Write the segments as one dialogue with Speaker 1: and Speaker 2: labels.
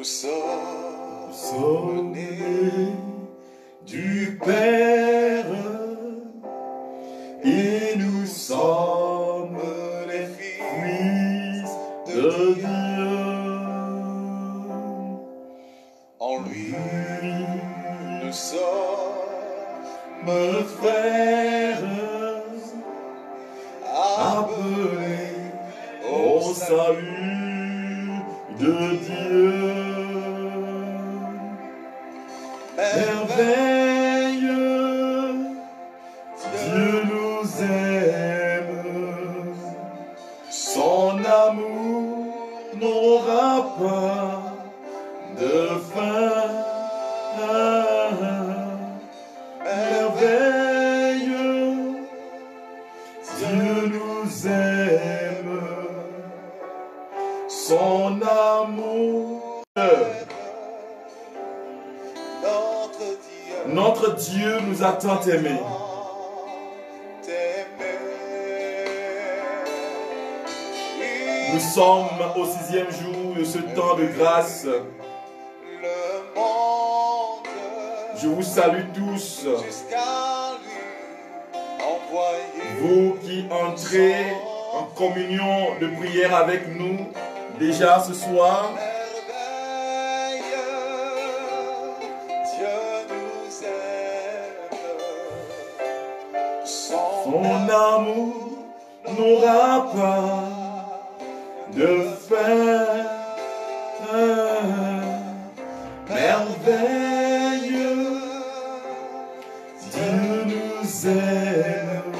Speaker 1: sommes nés du Père et nous sommes les fils de Dieu.
Speaker 2: En lui, nous sommes
Speaker 1: frères appelés au salut de Dieu. Merveilleux, Dieu nous aime, son amour n'aura pas de fin. Merveilleux, Dieu nous aime, son amour. Notre Dieu nous a tant aimés. Nous sommes au 6e jour de ce temps de grâce. Je vous salue tous. Vous qui entrez en communion de prière avec nous déjà ce soir. Son amour n'aura pas de fin. Merveilleux, Dieu nous aime.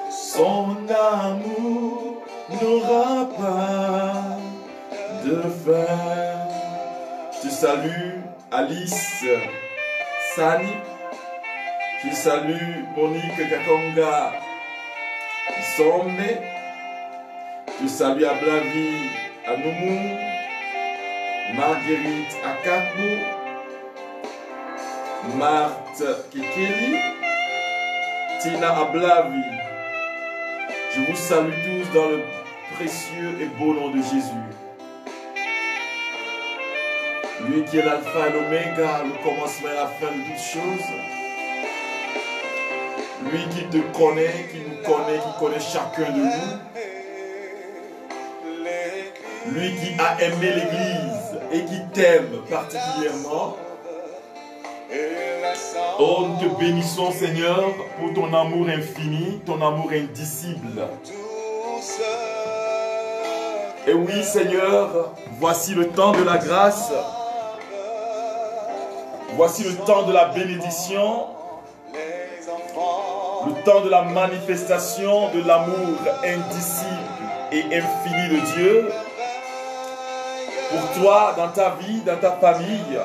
Speaker 1: Son amour n'aura pas de fin. Je salue Alice Sani. Je salue Monique Kakonga Somne. Je salue Ablavi Anoumou, Marguerite Akakbo, Marthe Kekeli, Tina Ablavi. Je vous salue tous dans le précieux et beau nom de Jésus. Lui qui est l'alpha et l'oméga, le commencement et la fin de toutes choses. Lui qui te connaît, qui nous connaît, qui connaît chacun de nous. Lui qui a aimé l'Église et qui t'aime particulièrement. Oh, nous te bénissons, Seigneur, pour ton amour infini, ton amour indicible. Et oui, Seigneur, voici le temps de la grâce. Voici le temps de la bénédiction. Le temps de la manifestation de l'amour indicible et infini de Dieu. Pour toi, dans ta vie, dans ta famille.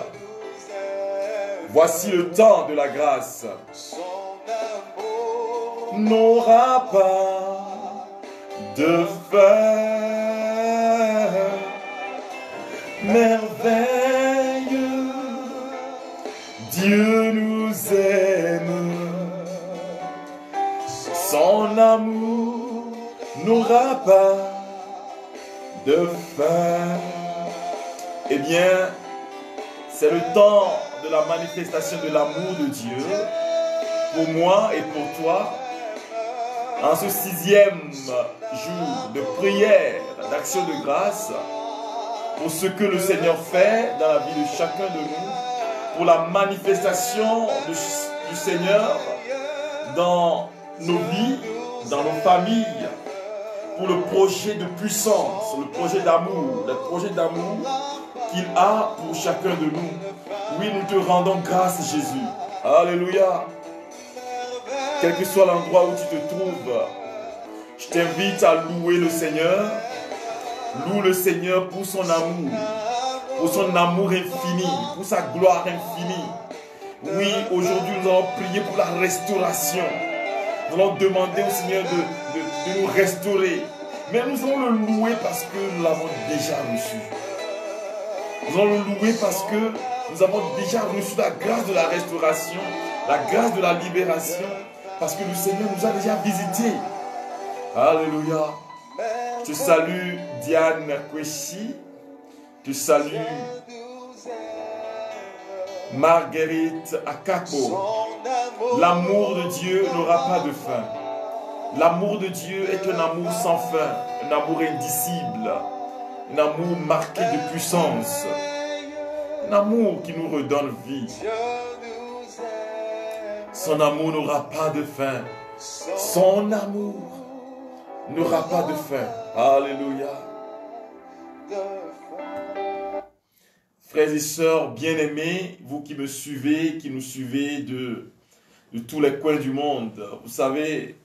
Speaker 1: Voici le temps de la grâce. N'aura pas de fin. Merveilleux, Dieu nous aime. Son amour n'aura pas de fin. Eh bien, c'est le temps de la manifestation de l'amour de Dieu pour moi et pour toi. En ce 6e jour de prière, d'action de grâce, pour ce que le Seigneur fait dans la vie de chacun de nous, pour la manifestation du Seigneur dans nos vies, dans nos familles, pour le projet de puissance, le projet d'amour qu'il a pour chacun de nous. Oui, nous te rendons grâce, Jésus. Alléluia. Quel que soit l'endroit où tu te trouves, je t'invite à louer le Seigneur. Loue le Seigneur pour son amour infini, pour sa gloire infinie. Oui, aujourd'hui nous allons prier pour la restauration. Nous allons demander au Seigneur de nous restaurer. Mais nous allons le louer parce que nous l'avons déjà reçu. Nous allons le louer parce que nous avons déjà reçu la grâce de la restauration, la grâce de la libération, parce que le Seigneur nous a déjà visités. Alléluia. Je salue Diane Kweshi. te salue. Marguerite Akako. L'amour de Dieu n'aura pas de fin. L'amour de Dieu est un amour sans fin, un amour indicible, un amour marqué de puissance, un amour qui nous redonne vie. Son amour n'aura pas de fin. Son amour n'aura pas de fin. Alléluia. Frères et sœurs bien-aimés, vous qui me suivez, qui nous suivez de tous les coins du monde, vous savez,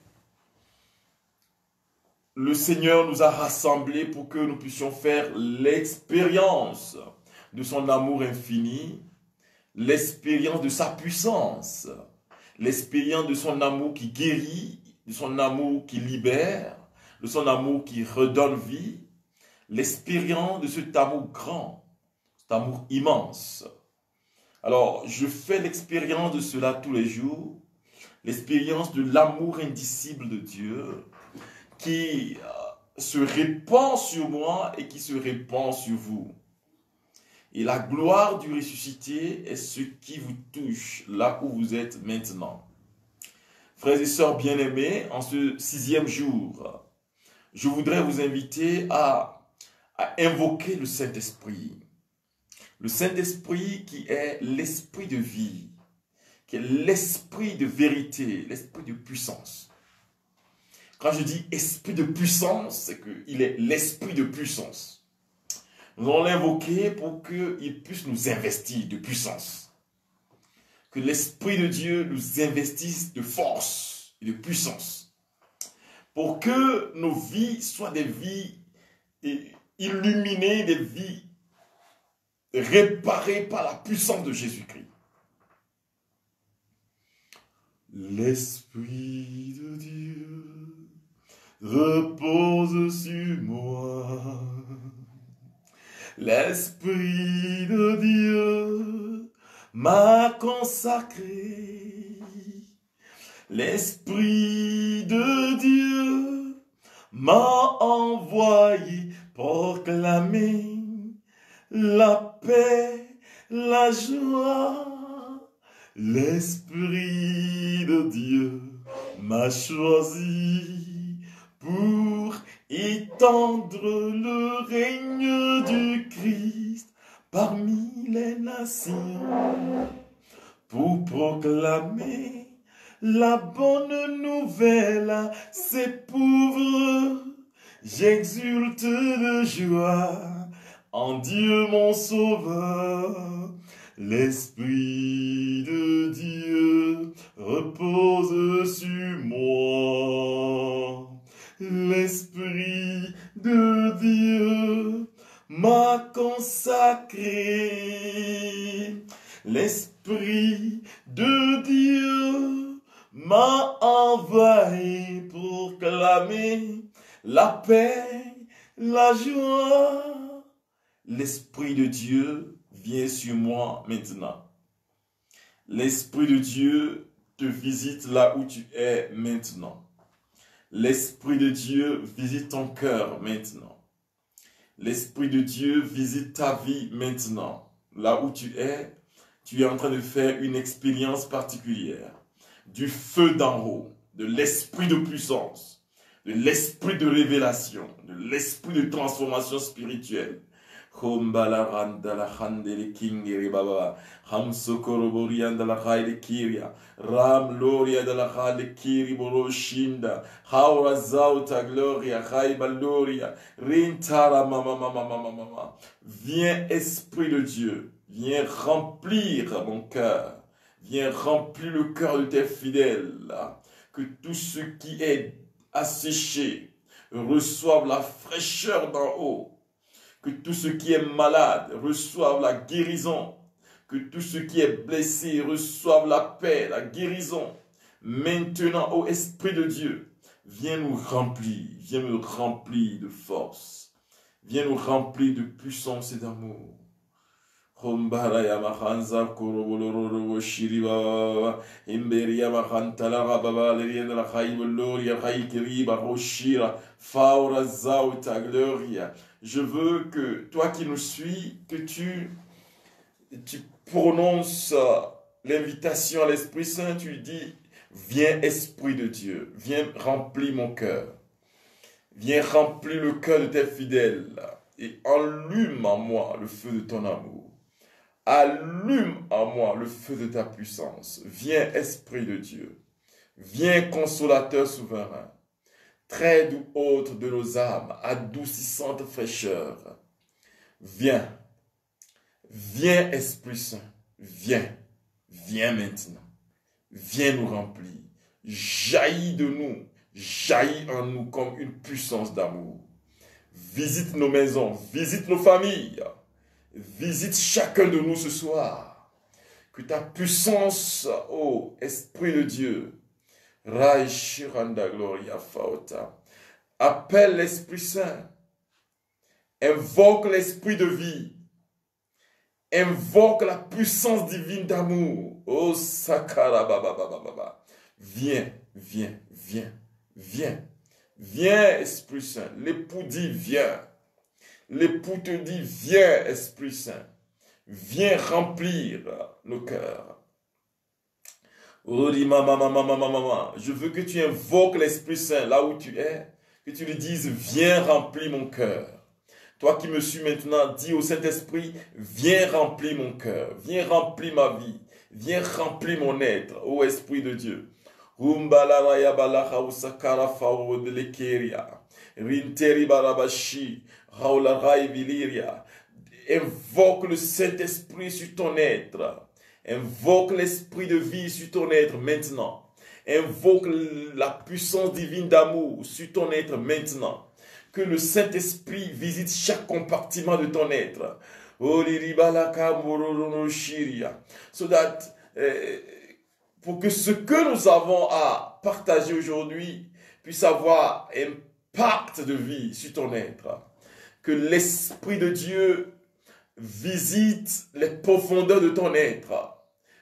Speaker 1: le Seigneur nous a rassemblés pour que nous puissions faire l'expérience de son amour infini, l'expérience de sa puissance, l'expérience de son amour qui guérit, de son amour qui libère, de son amour qui redonne vie, l'expérience de cet amour grand, cet amour immense. Alors, je fais l'expérience de cela tous les jours, l'expérience de l'amour indicible de Dieu qui se répand sur moi et qui se répand sur vous. Et la gloire du ressuscité est ce qui vous touche là où vous êtes maintenant. Frères et sœurs bien-aimés, en ce 6e jour, je voudrais vous inviter à invoquer le Saint-Esprit. Le Saint-Esprit qui est l'esprit de vie, qui est l'esprit de vérité, l'esprit de puissance. Quand je dis esprit de puissance, c'est qu'il est l'esprit de puissance. Nous allons l'invoquer pour qu'il puisse nous investir de puissance. Que l'Esprit de Dieu nous investisse de force et de puissance. Pour que nos vies soient des vies illuminées, des vies réparées par la puissance de Jésus-Christ. L'Esprit de Dieu repose sur moi. L'Esprit de Dieu m'a consacré. L'Esprit de Dieu m'a envoyé proclamer la paix, la joie. L'Esprit de Dieu m'a choisi pour étendre le règne du Christ parmi les nations, pour proclamer la bonne nouvelle à ces pauvres. J'exulte de joie en Dieu mon Sauveur. L'Esprit de Dieu repose sur moi. L'Esprit de Dieu m'a consacré. L'Esprit de Dieu m'a envoyé pour clamer la paix, la joie. L'Esprit de Dieu vient sur moi maintenant. L'Esprit de Dieu te visite là où tu es maintenant. L'Esprit de Dieu visite ton cœur maintenant. L'Esprit de Dieu visite ta vie maintenant. Là où tu es en train de faire une expérience particulière. Du feu d'en haut, de l'Esprit de puissance, de l'Esprit de révélation, de l'Esprit de transformation spirituelle. Ram Sokoroboria de la Haile Kiria, Ram Loria de la Haile Kiri Boroshinda, Haura Zauta Gloria, Haibaloria, Rintara Mama. Viens, Esprit de Dieu, viens remplir mon cœur, viens remplir le cœur de tes fidèles, que tout ce qui est asséché reçoive la fraîcheur d'en haut. Que tout ce qui est malade reçoive la guérison. Que tout ce qui est blessé reçoive la paix, la guérison. Maintenant, ô Esprit de Dieu, viens nous remplir de force. Viens nous remplir de puissance et d'amour. Hombaraya mahanza koroboloro shiriba imberia mahantala rababa lerienda la khaiboloria khaikiriba roshira faura zauta gloria je veux que toi qui nous suis, que tu prononces l'invitation à l'Esprit Saint, tu lui dis, viens Esprit de Dieu, viens remplir mon cœur, viens remplir le cœur de tes fidèles et allume en moi le feu de ton amour. Allume en moi le feu de ta puissance. Viens Esprit de Dieu, viens Consolateur souverain, très doux hôte de nos âmes, adoucissante fraîcheur. Viens, viens Esprit Saint, viens, viens maintenant. Viens nous remplir. Jaillis de nous, jaillis en nous comme une puissance d'amour. Visite nos maisons, visite nos familles. Visite chacun de nous ce soir. Que ta puissance, ô Esprit de Dieu, Rai Shiranda Gloria Faota, appelle l'Esprit Saint. Invoque l'Esprit de vie. Invoque la puissance divine d'amour. Oh Sakara Baba Baba Baba. Viens, viens, viens, viens. Viens, Esprit Saint. L'époux dit viens. L'époux te dit viens, Esprit Saint. Viens remplir nos cœurs. Oh, mama. Je veux que tu invoques l'Esprit Saint là où tu es. Que tu lui dises viens remplir mon cœur. Toi qui me suis maintenant, dis au Saint-Esprit, viens remplir mon cœur, viens remplir ma vie, viens remplir mon être, ô Esprit de Dieu. Invoque le Saint-Esprit sur ton être. Invoque l'Esprit de vie sur ton être maintenant. Invoque la puissance divine d'amour sur ton être maintenant. Que le Saint-Esprit visite chaque compartiment de ton être. So that, pour que ce que nous avons à partager aujourd'hui puisse avoir un impact de vie sur ton être. Que l'Esprit de Dieu visite les profondeurs de ton être.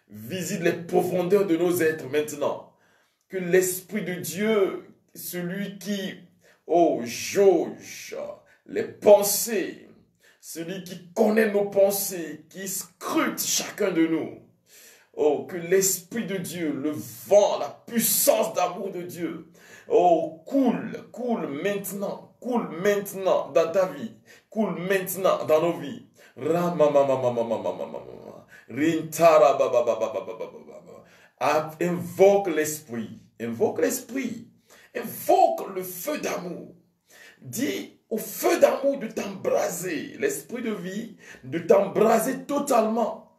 Speaker 1: Visite les profondeurs de nos êtres maintenant. Que l'Esprit de Dieu, celui qui jauge les pensées, celui qui connaît nos pensées, qui scrute chacun de nous. Oh, que l'Esprit de Dieu, le vent, la puissance d'amour de Dieu, coule maintenant dans ta vie, coule maintenant dans nos vies. Invoque l'Esprit, invoque l'Esprit. Invoque le feu d'amour. Dis au feu d'amour de t'embraser, l'esprit de vie, de t'embraser totalement.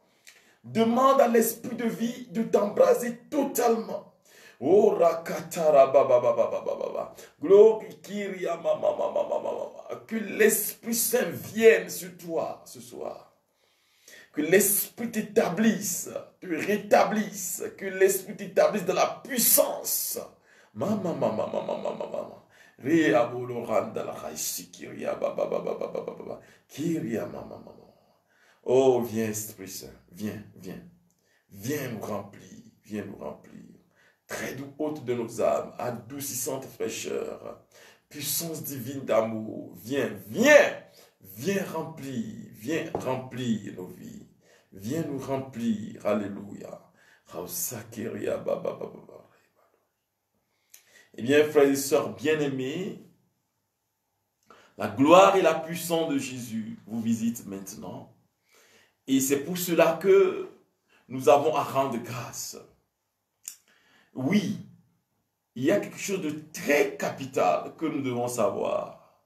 Speaker 1: Demande à l'esprit de vie de t'embraser totalement. Oh rakatara baba baba baba baba. Glory kiria mama mama mama. Que l'Esprit Saint vienne sur toi ce soir. Que l'Esprit t'établisse, te rétablisse, que l'Esprit t'établisse dans la puissance. Mama. Ria boloranda la raisi kiria baba baba baba baba. Kiria mama. Oh, viens Esprit Saint, viens. Viens nous remplir. Très doux hôte de nos âmes, adoucissante fraîcheur, puissance divine d'amour. Viens remplir nos vies. Viens nous remplir. Alléluia. Rausakiria baba baba. Eh bien, frères et sœurs bien-aimés, la gloire et la puissance de Jésus vous visitent maintenant. Et c'est pour cela que nous avons à rendre grâce. Oui, il y a quelque chose de très capital que nous devons savoir.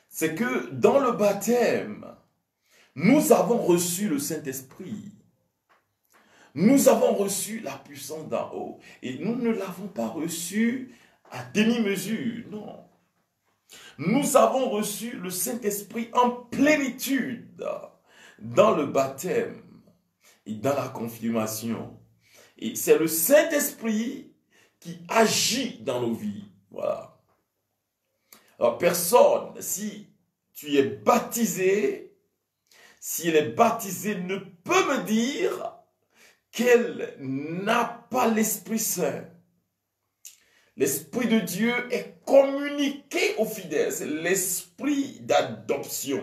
Speaker 1: C'est que dans le baptême, nous avons reçu le Saint-Esprit. Nous avons reçu la puissance d'en haut. Et nous ne l'avons pas reçu à demi-mesure, non. Nous avons reçu le Saint-Esprit en plénitude dans le baptême et dans la confirmation. Et c'est le Saint-Esprit qui agit dans nos vies. Voilà. Alors personne, si tu es baptisé, si elle est baptisée, ne peut me dire qu'elle n'a pas l'Esprit Saint. L'Esprit de Dieu est communiqué aux fidèles. C'est l'esprit d'adoption.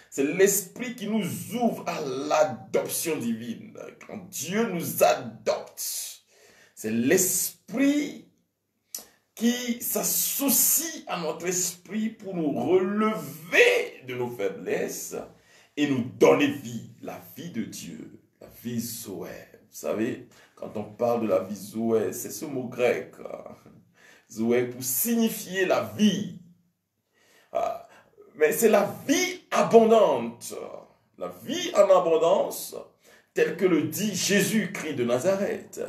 Speaker 1: C'est l'esprit qui nous ouvre à l'adoption divine. Quand Dieu nous adopte, c'est l'esprit qui s'associe à notre esprit pour nous relever de nos faiblesses et nous donner vie, la vie de Dieu, la vie Zoé. Vous savez, quand on parle de la vie Zoé, c'est ce mot grec, Zoé, pour signifier la vie. Mais c'est la vie abondante, la vie en abondance, telle que le dit Jésus-Christ de Nazareth.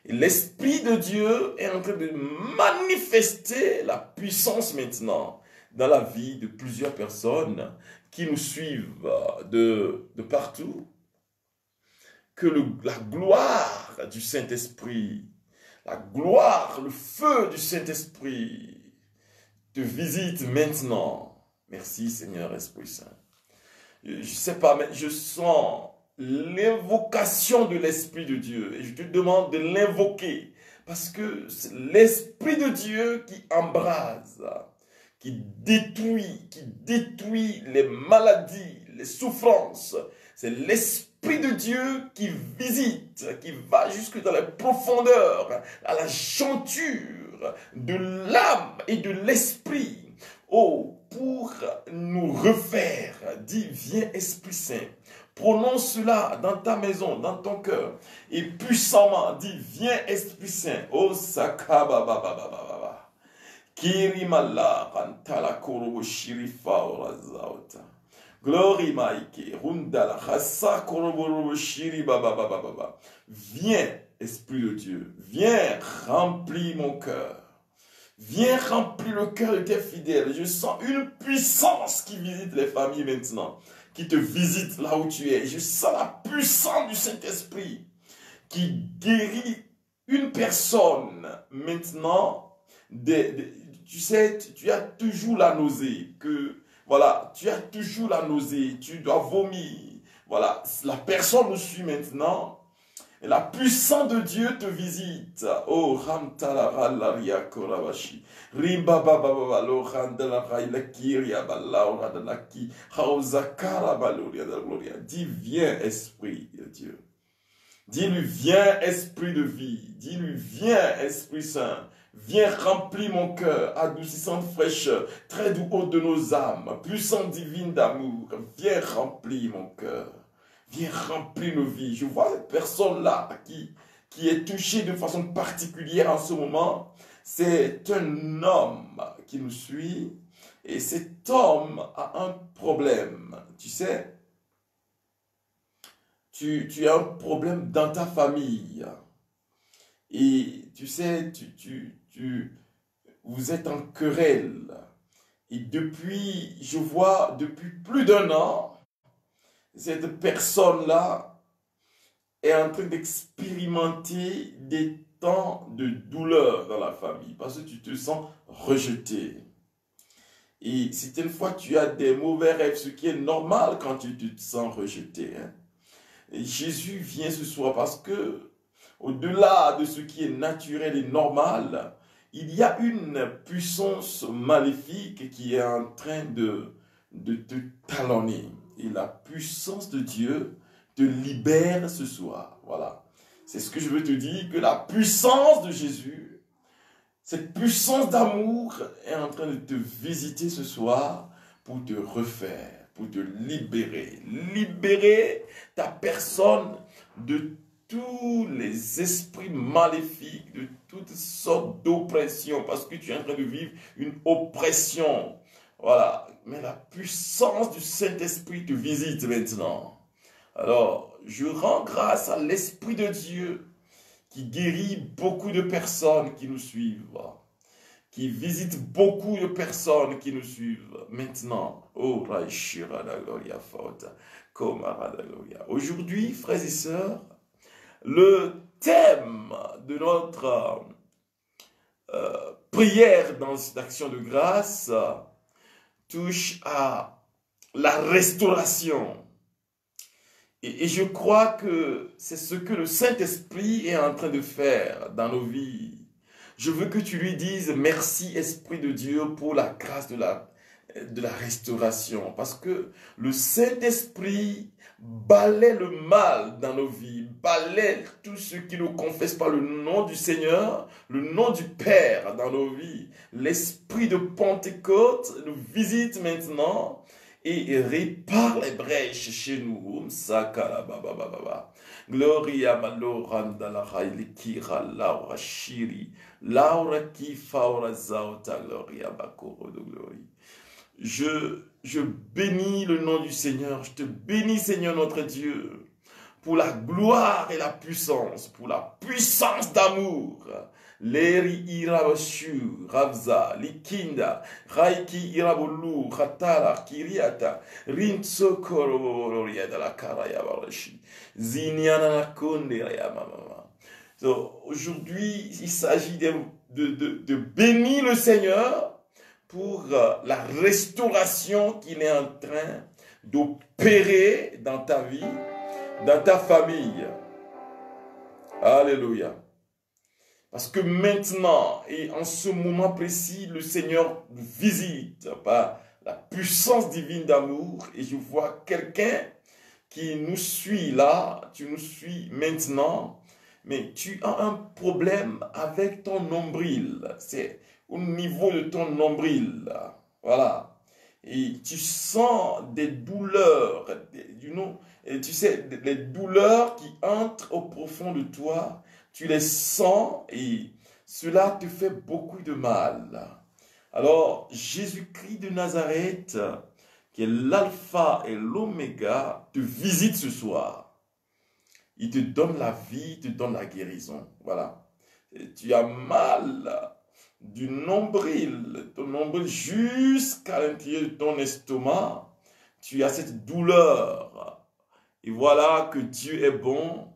Speaker 1: L'Esprit de Dieu est en train de manifester la puissance maintenant dans la vie de plusieurs personnes qui nous suivent de partout. Que la gloire du Saint-Esprit, la gloire, le feu du Saint-Esprit te visite maintenant. Merci Seigneur Esprit Saint. Je ne sais pas, mais je sens l'invocation de l'Esprit de Dieu. Et je te demande de l'invoquer. Parce que c'est l'Esprit de Dieu qui embrase, qui détruit les maladies, les souffrances. C'est l'Esprit de Dieu qui visite, qui va jusque dans les profondeurs, à la jointure de l'âme et de l'esprit. Oh, pour nous refaire, dis, viens Esprit Saint. Prononce cela dans ta maison, dans ton cœur. Et puissamment, dis, viens Esprit Saint. Oh, sakabababababa. Kirimala, rantala korobo shirifa orazaota. Glory Maike, rundala, rasa korobo shiribababababa. Viens, Esprit de Dieu. Viens, remplis mon cœur. Viens remplir le cœur de tes fidèles. Je sens une puissance qui visite les familles maintenant, qui te visite là où tu es. Je sens la puissance du Saint-Esprit qui guérit une personne maintenant. Tu sais, tu as toujours la nausée. Voilà, tu as toujours la nausée. Tu dois vomir. Voilà, la personne nous suit maintenant. Et la puissance de Dieu te visite. Oh, Ramtalararia Korabashi. Rimba Baba Lorandalarai la Kiria Balaura de la Ki. Hauzakara Baloria de la Gloria. Dis, viens, Esprit de Dieu. Dis-lui, viens, Esprit de vie. Dis-lui, viens, Esprit Saint. Viens remplir mon cœur, adoucissante fraîcheur, très doux haut de nos âmes, puissante divine d'amour. Viens remplir mon cœur. Viens remplir nos vies. Je vois cette personne-là qui est touchée de façon particulière en ce moment. C'est un homme qui nous suit et cet homme a un problème. Tu sais, tu as un problème dans ta famille. Et tu sais, vous êtes en querelle. Et depuis, je vois, depuis plus d'1 an, cette personne-là est en train d'expérimenter des temps de douleur dans la famille parce que tu te sens rejeté. Et certaines fois, tu as des mauvais rêves, ce qui est normal quand tu te sens rejeté. Et Jésus vient ce soir parce que, au-delà de ce qui est naturel et normal, il y a une puissance maléfique qui est en train de te talonner. Et la puissance de Dieu te libère ce soir. Voilà. C'est ce que je veux te dire, que la puissance de Jésus, cette puissance d'amour est en train de te visiter ce soir pour te refaire, pour te libérer. Libérer ta personne de tous les esprits maléfiques, de toutes sortes d'oppressions, parce que tu es en train de vivre une oppression. Voilà, mais la puissance du Saint-Esprit te visite maintenant. Alors, je rends grâce à l'Esprit de Dieu qui guérit beaucoup de personnes qui nous suivent, qui visite beaucoup de personnes qui nous suivent maintenant. Oh, Raishira la Gloria Fauta, Komara la Gloria. Aujourd'hui, frères et sœurs, le thème de notre prière dans cette action de grâce touche à la restauration. Et je crois que c'est ce que le Saint-Esprit est en train de faire dans nos vies. Je veux que tu lui dises merci Esprit de Dieu pour la grâce de la restauration. Parce que le Saint-Esprit balaie le mal dans nos vies, balaie tout ce qui ne confesse pas le nom du Seigneur, le nom du Père dans nos vies. L'Esprit de Pentecôte nous visite maintenant et répare les brèches chez nous. Gloria maloranda la kira laura shiri laura ki faura zauta gloria bakoro de glory. Je bénis le nom du Seigneur, je te bénis Seigneur notre Dieu pour la gloire et la puissance, pour la puissance d'amour. Leri irabashu, Ravza, Likinda, Raiki irabulu, Ratara, Kiriata, Rinsokoro, la Karaya Barashi, Zinyana la Konde, Mama. So, aujourd'hui, il s'agit de bénir le Seigneur pour la restauration qu'il est en train d'opérer dans ta vie, dans ta famille. Alléluia. Parce que maintenant, et en ce moment précis, le Seigneur visite par la puissance divine d'amour. Et je vois quelqu'un qui nous suit là, tu nous suis maintenant, mais tu as un problème avec ton nombril. C'est au niveau de ton nombril. Voilà. Et tu sens des douleurs, et tu sais, les douleurs qui entrent au profond de toi. Tu les sens et cela te fait beaucoup de mal. Alors, Jésus-Christ de Nazareth, qui est l'alpha et l'oméga, te visite ce soir. Il te donne la vie, il te donne la guérison. Voilà. Et tu as mal du nombril, ton nombril jusqu'à l'intérieur de ton estomac. Tu as cette douleur. Et voilà que Dieu est bon.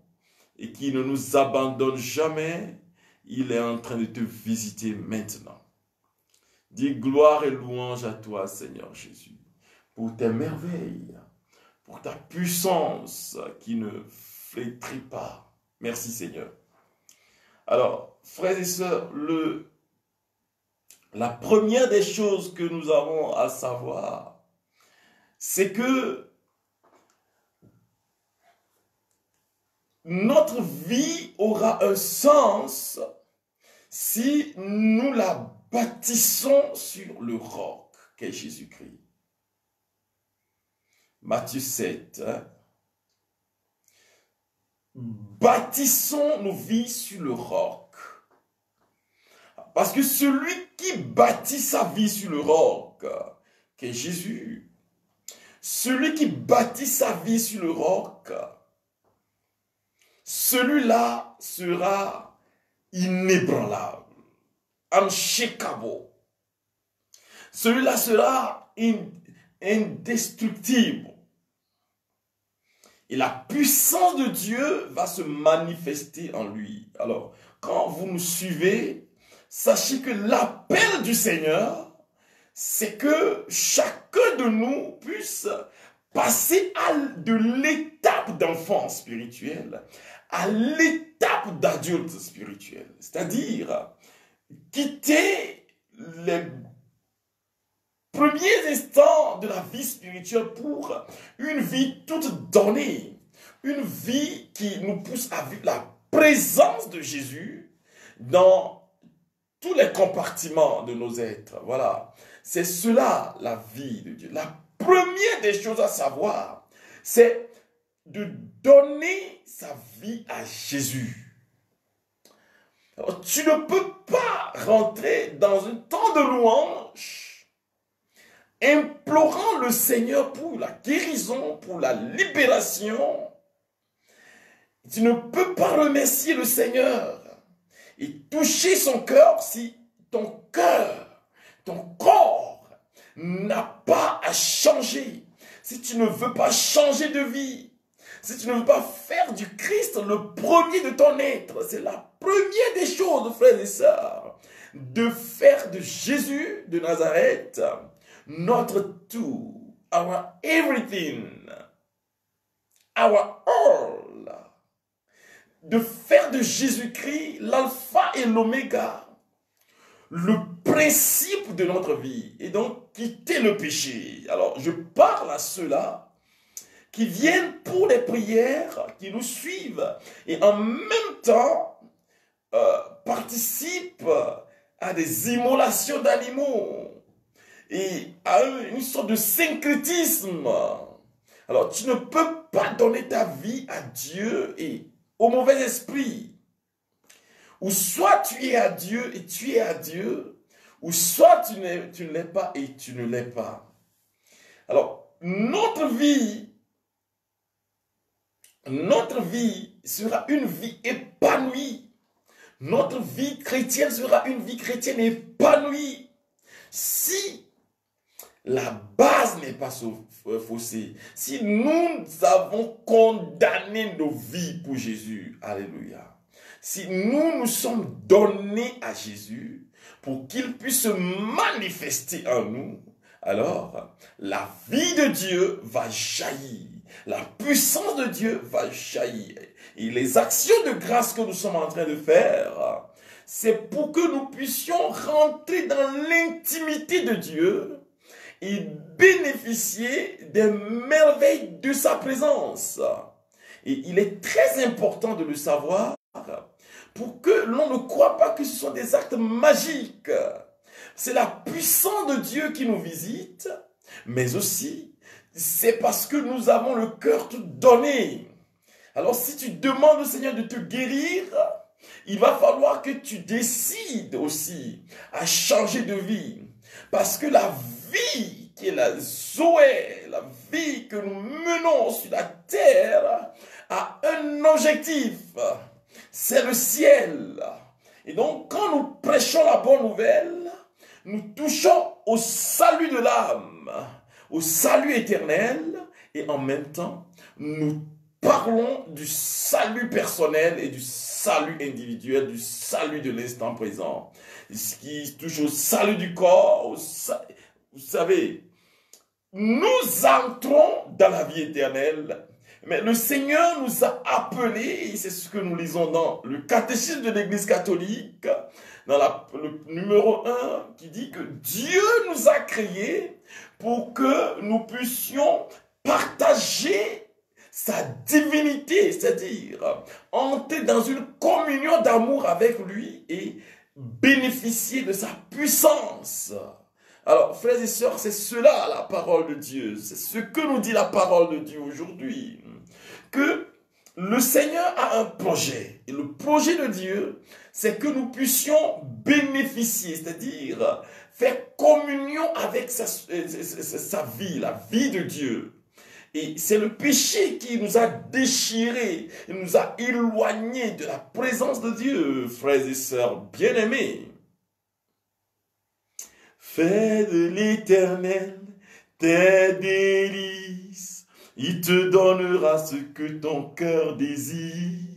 Speaker 1: Et qui ne nous abandonne jamais, il est en train de te visiter maintenant. Dis gloire et louange à toi, Seigneur Jésus, pour tes merveilles, pour ta puissance qui ne flétrit pas. Merci, Seigneur. Alors, frères et sœurs, la première des choses que nous avons à savoir, c'est que notre vie aura un sens si nous la bâtissons sur le roc qu'est Jésus-Christ. Matthieu 7. Bâtissons nos vies sur le roc. Parce que celui qui bâtit sa vie sur le roc, qu'est Jésus, celui qui bâtit sa vie sur le roc, celui-là sera inébranlable, unshakable. Celui-là sera indestructible. Et la puissance de Dieu va se manifester en lui. Alors, quand vous nous suivez, sachez que l'appel du Seigneur, c'est que chacun de nous puisse passer de l'étape d'enfant spirituel à l'étape d'adulte spirituel. C'est-à-dire quitter les premiers instants de la vie spirituelle pour une vie toute donnée. Une vie qui nous pousse à vivre la présence de Jésus dans tous les compartiments de nos êtres. Voilà. C'est cela la vie de Dieu. La première des choses à savoir, c'est de donner sa vie à Jésus. Alors, tu ne peux pas rentrer dans un temps de louange implorant le Seigneur pour la guérison, pour la libération. Tu ne peux pas remercier le Seigneur et toucher son cœur si ton cœur, ton corps n'a pas à changer. Si tu ne veux pas changer de vie, si tu ne veux pas faire du Christ le premier de ton être, c'est la première des choses, frères et sœurs, de faire de Jésus de Nazareth notre tout, our everything, our all. De faire de Jésus-Christ l'alpha et l'oméga, le principe de notre vie. Et donc, quitter le péché. Alors, je parle à ceux-là qui viennent pour les prières, qui nous suivent, et en même temps, participent à des immolations d'animaux, et à une sorte de syncrétisme. Alors, tu ne peux pas donner ta vie à Dieu et au mauvais esprit. Ou soit tu es à Dieu et tu es à Dieu, ou soit tu ne l'es pas et tu ne l'es pas. Alors, notre vie sera une vie épanouie. Notre vie chrétienne sera une vie chrétienne épanouie. Si la base n'est pas faussée, si nous avons condamné nos vies pour Jésus, alléluia, si nous nous sommes donnés à Jésus pour qu'il puisse se manifester en nous, alors la vie de Dieu va jaillir, la puissance de Dieu va jaillir. Et les actions de grâce que nous sommes en train de faire, c'est pour que nous puissions rentrer dans l'intimité de Dieu et bénéficier des merveilles de sa présence. Et il est très important de le savoir pour que l'on ne croit pas que ce sont des actes magiques. C'est la puissance de Dieu qui nous visite, mais aussi c'est parce que nous avons le cœur tout donné. Alors si tu demandes au Seigneur de te guérir, il va falloir que tu décides aussi à changer de vie. Parce que la vie qui est la Zoé, la vie que nous menons sur la terre, a un objectif. C'est le ciel. Et donc, quand nous prêchons la bonne nouvelle, nous touchons au salut de l'âme, au salut éternel, et en même temps, nous parlons du salut personnel et du salut individuel, du salut de l'instant présent. Ce qui touche au salut du corps, vous savez, nous entrons dans la vie éternelle, mais le Seigneur nous a appelés, et c'est ce que nous lisons dans le catéchisme de l'Église catholique, dans le numéro 1, qui dit que Dieu nous a créés pour que nous puissions partager sa divinité, c'est-à-dire entrer dans une communion d'amour avec lui et bénéficier de sa puissance. Alors, frères et sœurs, c'est cela la parole de Dieu. C'est ce que nous dit la parole de Dieu aujourd'hui. Que le Seigneur a un projet. Et le projet de Dieu, c'est que nous puissions bénéficier, c'est-à-dire faire communion avec sa vie, la vie de Dieu. Et c'est le péché qui nous a déchirés, nous a éloignés de la présence de Dieu, frères et sœurs bien-aimés. Fais de l'Éternel tes délices, il te donnera ce que ton cœur désire.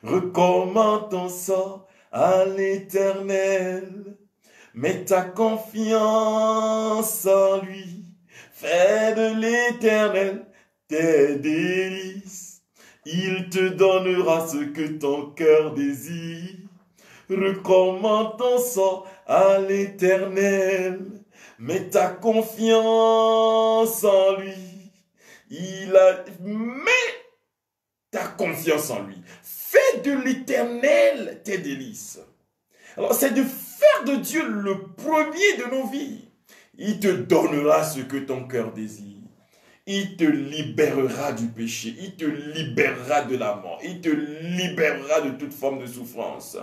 Speaker 1: Recommande ton sort à l'Éternel, mets ta confiance en lui. Fais de l'Éternel tes délices, il te donnera ce que ton cœur désire. Recommande ton sort à l'Éternel, mets ta confiance en lui. Mets ta confiance en lui. Fais de l'Éternel tes délices. Alors, c'est de faire de Dieu le premier de nos vies. Il te donnera ce que ton cœur désire. Il te libérera du péché. Il te libérera de la mort. Il te libérera de toute forme de souffrance.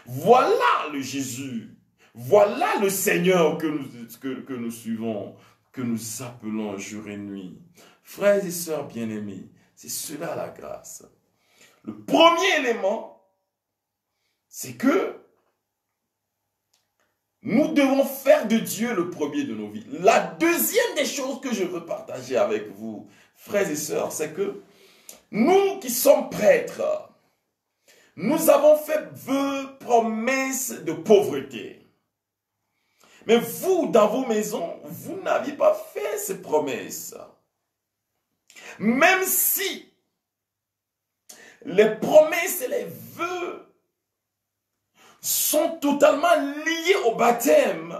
Speaker 1: Voilà le Jésus. Voilà le Seigneur que nous suivons, que nous appelons jour et nuit. Frères et sœurs bien-aimés, c'est cela la grâce. Le premier élément, c'est que nous devons faire de Dieu le premier de nos vies. La deuxième des choses que je veux partager avec vous, frères et sœurs, c'est que nous qui sommes prêtres, nous avons fait vœux, promesses de pauvreté. Mais vous, dans vos maisons, vous n'aviez pas fait ces promesses. Même si les promesses et les vœux sont totalement liés au baptême,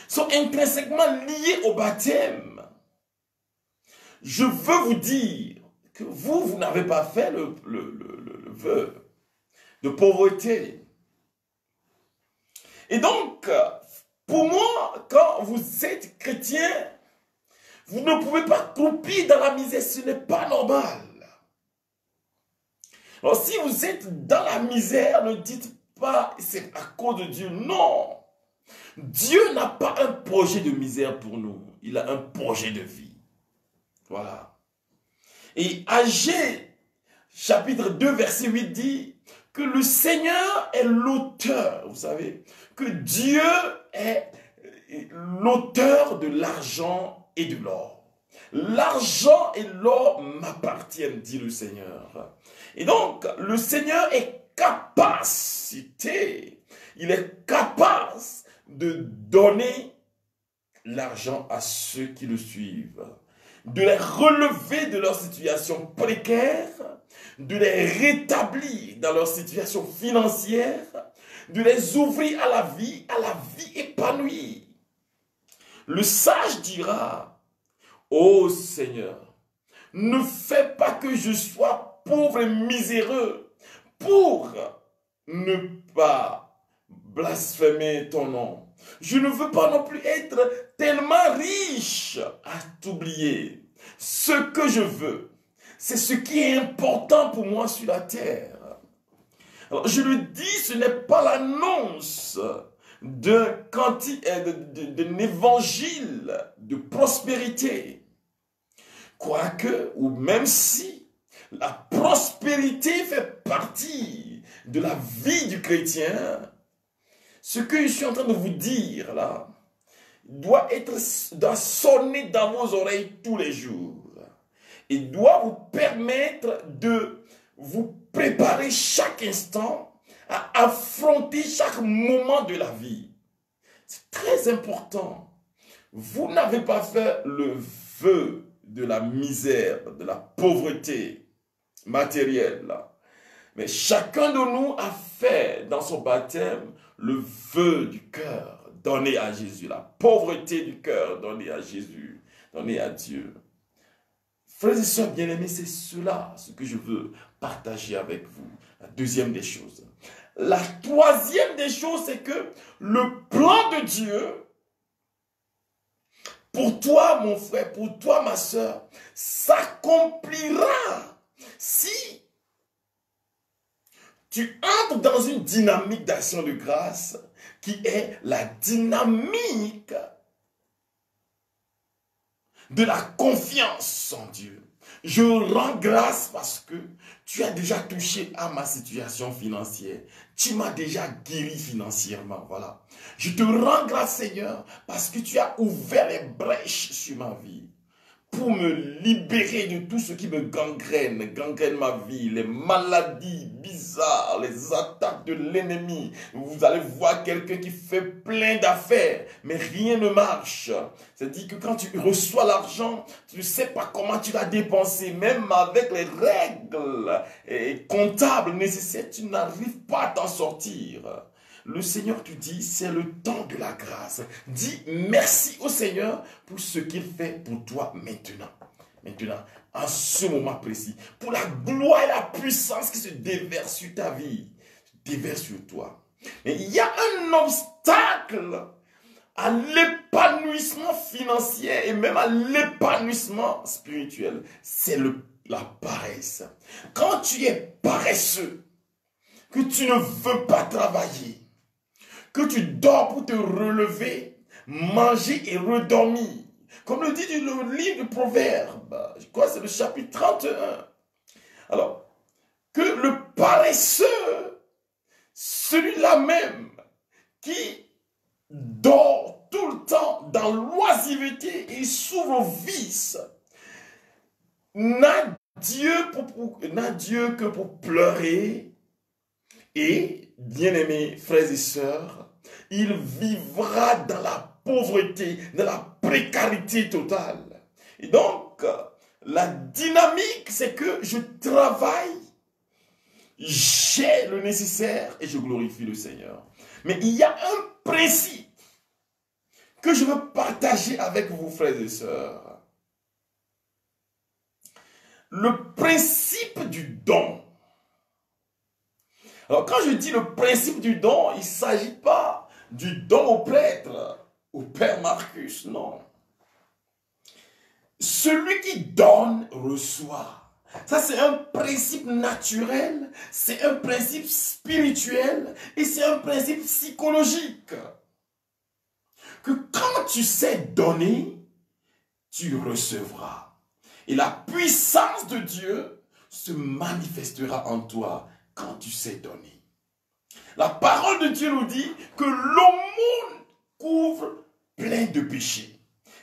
Speaker 1: sont intrinsèquement liés au baptême. Je veux vous dire que vous n'avez pas fait le vœu de pauvreté. Et donc, pour moi, quand vous êtes chrétien, vous ne pouvez pas croupir dans la misère, ce n'est pas normal. Alors si vous êtes dans la misère, ne dites pas c'est à cause de Dieu. Non. Dieu n'a pas un projet de misère pour nous. Il a un projet de vie. Voilà. Et Agé, chapitre 2, verset 8 dit que le Seigneur est l'auteur. Vous savez, que Dieu est l'auteur de l'argent et de l'or. L'argent et l'or m'appartiennent, dit le Seigneur. Et donc, le Seigneur est capacité, il est capable de donner l'argent à ceux qui le suivent, de les relever de leur situation précaire, de les rétablir dans leur situation financière, de les ouvrir à la vie épanouie. Le sage dira, ô Seigneur, ne fais pas que je sois pauvre et miséreux pour ne pas blasphémer ton nom. Je ne veux pas non plus être tellement riche à t'oublier. Ce que je veux, c'est ce qui est important pour moi sur la terre. Alors, je le dis, ce n'est pas l'annonce d'un évangile de prospérité. Quoique, ou même si la prospérité fait partie de la vie du chrétien, ce que je suis en train de vous dire là, doit sonner dans vos oreilles tous les jours et doit vous permettre de vous préparer chaque instant à affronter chaque moment de la vie. C'est très important. Vous n'avez pas fait le vœu de la misère, de la pauvreté matérielle. Mais chacun de nous a fait dans son baptême le vœu du cœur donné à Jésus, la pauvreté du cœur donnée à Jésus, donnée à Dieu. Frères et sœurs bien-aimés, c'est cela ce que je veux partager avec vous. La deuxième des choses. La troisième des choses, c'est que le plan de Dieu pour toi, mon frère, pour toi, ma sœur, s'accomplira si tu entres dans une dynamique d'action de grâce qui est la dynamique de la confiance en Dieu. Je rends grâce parce que tu as déjà touché à ma situation financière. Tu m'as déjà guéri financièrement. Voilà. Je te rends grâce, Seigneur, parce que tu as ouvert les brèches sur ma vie pour me libérer de tout ce qui me gangrène ma vie, les maladies bizarres, les attaques de l'ennemi. Vous allez voir quelqu'un qui fait plein d'affaires, mais rien ne marche. C'est-à-dire que quand tu reçois l'argent, tu ne sais pas comment tu vas dépenser, même avec les règles comptables nécessaires, tu n'arrives pas à t'en sortir. Le Seigneur te dit, c'est le temps de la grâce. Dis merci au Seigneur pour ce qu'il fait pour toi maintenant. Maintenant, en ce moment précis. Pour la gloire et la puissance qui se déverse sur ta vie. Déverse sur toi. Mais il y a un obstacle à l'épanouissement financier et même à l'épanouissement spirituel. C'est la paresse. Quand tu es paresseux, que tu ne veux pas travailler, que tu dors pour te relever, manger et redormir. Comme le dit le livre de Proverbes, je crois que c'est le chapitre 31. Alors, que le paresseux, celui-là même, qui dort tout le temps dans l'oisiveté et s'ouvre au vice, n'a Dieu que pour pleurer. Et, bien-aimés frères et sœurs, il vivra dans la pauvreté, dans la précarité totale. Et donc, la dynamique, c'est que je travaille j'ai le nécessaire et je glorifie le Seigneur. Mais il y a un principe que je veux partager avec vous, frères et sœurs. Le principe du don. Alors quand je dis le principe du don, il ne s'agit pas du don au prêtre, au Père Marcus, non. Celui qui donne, reçoit. Ça, c'est un principe naturel, c'est un principe spirituel et c'est un principe psychologique. Que quand tu sais donner, tu recevras. Et la puissance de Dieu se manifestera en toi quand tu sais donner. La parole de Dieu nous dit que le monde couvre plein de péchés.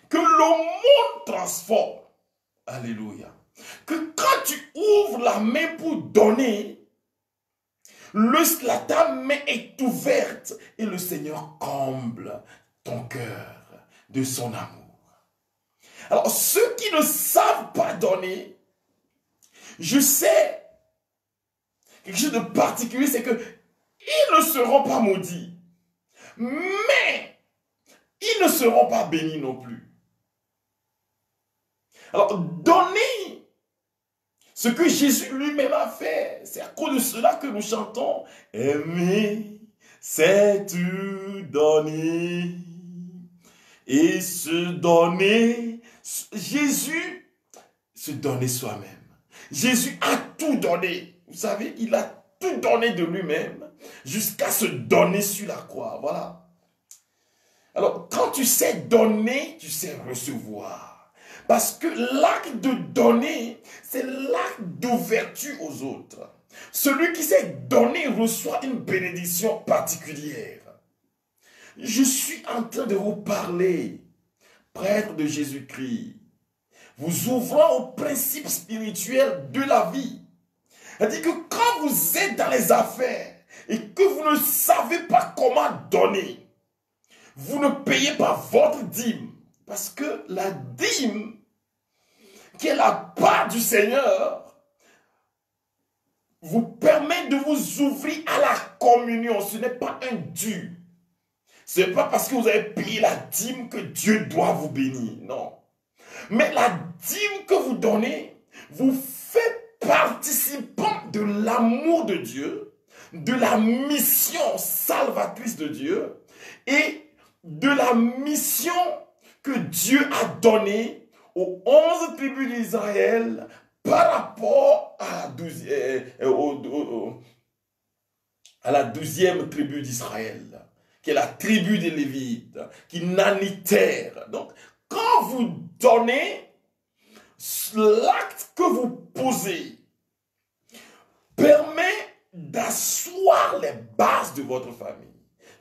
Speaker 1: Que le monde transforme. Alléluia. Que quand tu ouvres la main pour donner, ta main est ouverte et le Seigneur comble ton cœur de son amour. Alors ceux qui ne savent pas donner, je sais quelque chose de particulier, c'est que ils ne seront pas maudits, mais ils ne seront pas bénis non plus. Alors donner ce que Jésus lui-même a fait, c'est à cause de cela que nous chantons « Aimer, c'est tout donner ». Et se donner, Jésus se donnait soi-même. Jésus a tout donné. Vous savez, il a tout donné de lui-même jusqu'à se donner sur la croix. Voilà. Alors, quand tu sais donner, tu sais recevoir. Parce que l'acte de donner, c'est l'acte d'ouverture aux autres. Celui qui sait donner reçoit une bénédiction particulière. Je suis en train de vous parler, prêtre de Jésus-Christ, vous ouvrant au principe spirituel de la vie. C'est-à-dire que quand vous êtes dans les affaires et que vous ne savez pas comment donner, vous ne payez pas votre dîme. Parce que la dîme, qui est la part du Seigneur, vous permet de vous ouvrir à la communion. Ce n'est pas un dû. Ce n'est pas parce que vous avez payé la dîme que Dieu doit vous bénir. Non. Mais la dîme que vous donnez vous fait participant de l'amour de Dieu, de la mission salvatrice de Dieu et de la mission que Dieu a donnée aux 11 tribus d'Israël par rapport à la 12e tribu d'Israël, qui est la tribu des Lévites, qui n'a ni terre. Donc, quand vous donnez, l'acte que vous posez permet d'asseoir les bases de votre famille,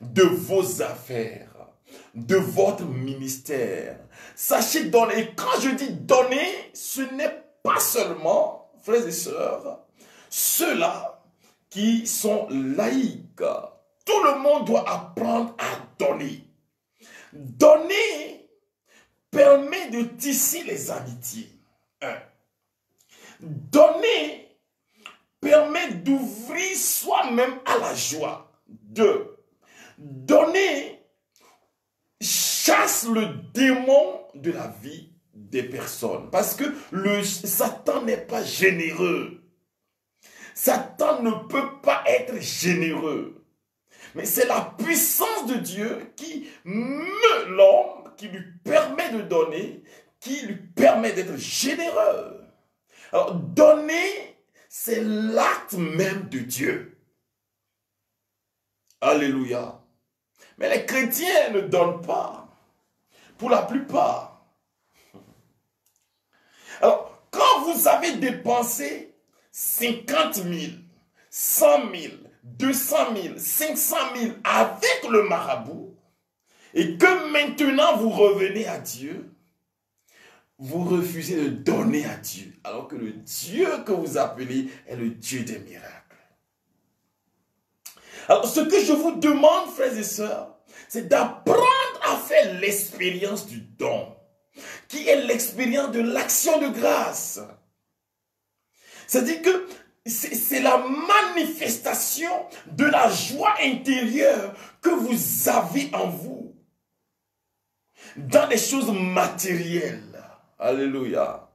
Speaker 1: de vos affaires, de votre ministère. Sachez donner. Et quand je dis donner, ce n'est pas seulement, frères et sœurs, ceux-là qui sont laïcs. Tout le monde doit apprendre à donner. Donner permet de tisser les amitiés. 1. Donner permet d'ouvrir soi-même à la joie. 2. Donner chasse le démon de la vie des personnes. Parce que Satan n'est pas généreux. Satan ne peut pas être généreux. Mais c'est la puissance de Dieu qui meut l'homme, qui lui permet de donner, qui lui permet d'être généreux. Alors, donner, c'est l'acte même de Dieu. Alléluia. Mais les chrétiens ne donnent pas. Pour la plupart. Alors, quand vous avez dépensé 50 000, 100 000, 200 000, 500 000 avec le marabout, et que maintenant vous revenez à Dieu, vous refusez de donner à Dieu, alors que le Dieu que vous appelez est le Dieu des miracles. Alors, ce que je vous demande, frères et sœurs, c'est d'apprendre à faire l'expérience du don, qui est l'expérience de l'action de grâce. C'est-à-dire que c'est la manifestation de la joie intérieure que vous avez en vous. Dans les choses matérielles. Alléluia.